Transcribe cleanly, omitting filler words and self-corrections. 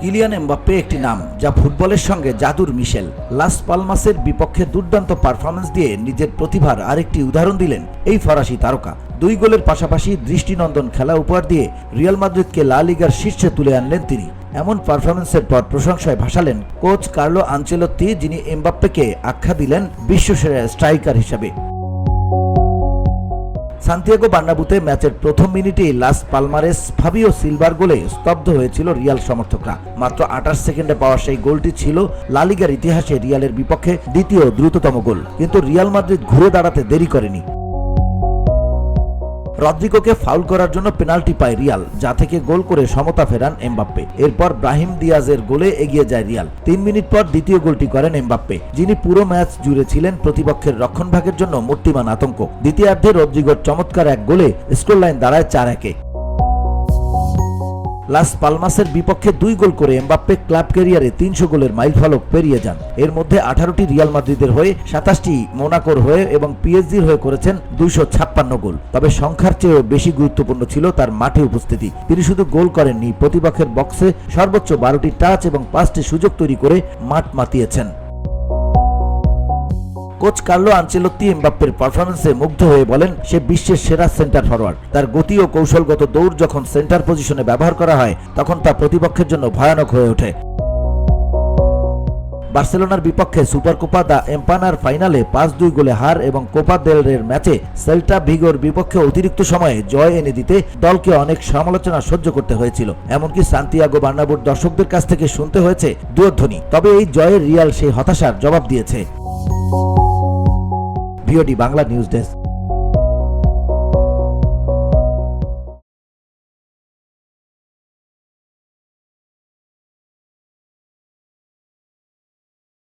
Kylian Mbappe একটি নাম যা ফুটবলের সঙ্গে জাদুর মিশেল। লাস পালমাসের বিপক্ষে দুর্দান্ত পারফরম্যান্স দিয়ে নিজের প্রতিভার আরেকটি উদাহরণ দিলেন এই ফরাসি তারকা। 2 গোলের পাশাপাশি দৃষ্টিনন্দন খেলা উপহার দিয়ে রিয়াল মাদ্রিদকে লা লিগার শীর্ষে তুলে আনলেন তিনি। এমন পারফরম্যান্সের পর প্রশংসায় ভাসালেন কোচ কার্লো আনচেলত্তি, যিনি এমবাপ্পেকে আখ্যা দিলেন বিশ্বসেরা স্ট্রাইকার হিসেবে। সান্তিয়াগো বার্নাবুতে ম্যাচের প্রথম মিনিটেই লাস পালমারেস ফাবিও সিলভার গোলে স্তব্ধ হয়েছিল রিয়াল সমর্থকরা। মাত্র 28 সেকেন্ডে পাওয়া সেই গোলটি ছিল লা লিগার ইতিহাসে রিয়ালের বিপক্ষে দ্বিতীয় দ্রুততম গোল, কিন্তু রিয়াল মাদ্রিদ ঘুরে দাঁড়াতে দেরি করেনি। রদ্রিগোকে ফাউল করার জন্য পেনাল্টি পায় রিয়াল, যা থেকে গোল করে সমতা ফেরান এমবাপ্পে। এরপর ব্রাহিম দিয়াজের গোলে এগিয়ে যায় রিয়াল। 3 মিনিট পর দ্বিতীয় গোলটি করেন এমবাপ্পে, যিনি পুরো ম্যাচ জুড়ে ছিলেন প্রতিপক্ষের রক্ষণভাগের জন্য মূর্তিমান আতঙ্ক। দ্বিতীয়ার্ধে রদ্রিগোর চমৎকার এক গোলে স্কোর লাইন দাঁড়ায় 4-1। লাস পালমাসের বিপক্ষে 2 গোল করে এমবাপ্পে ক্লাব ক্যারিয়ারে 300 গোলের মাইলফলক পেরিয়ে যান। এর মধ্যে 18টি রিয়াল মাদ্রিদের হয়ে, 27টি মোনাকোর হয়ে এবং পিএসজির হয়ে করেছেন 256 গোল। তবে সংখ্যার চেয়েও বেশি গুরুত্বপূর্ণ ছিল তার মাঠে উপস্থিতি। তিনি শুধু গোল করেননি, প্রতিপক্ষের বক্সে সর্বোচ্চ 12টি টাচ এবং 5টি সুযোগ তৈরি করে মাঠ মাতিয়েছেন। কোচ কার্লো আনচেলত্তি এমবাপ্পের পারফরম্যান্সে মুগ্ধ হয়ে বলেন, সে বিশ্বের সেরা সেন্টার ফরওয়ার্ড। তার গতি ও কৌশলগত দৌড় যখন সেন্টার পজিশনে ব্যবহার করা হয়, তখন তা প্রতিপক্ষের জন্য ভয়ানক হয়ে ওঠে। বার্সেলোনার বিপক্ষে সুপারকোপা দা এম্পানার ফাইনালে 5-2 গোলে হার এবং কোপা দেল রের ম্যাচে সেল্টা ভিগোর বিপক্ষে অতিরিক্ত সময়ে জয় এনে দিতে দলকে অনেক সমালোচনা সহ্য করতে হয়েছিল। এমনকি সান্তিয়াগো বার্নাবুর দর্শকদের কাছ থেকে শুনতে হয়েছে দুয়ধ্বনি। তবে এই জয়ের রিয়াল সেই হতাশার জবাব দিয়েছে। VOD Bangla news desk.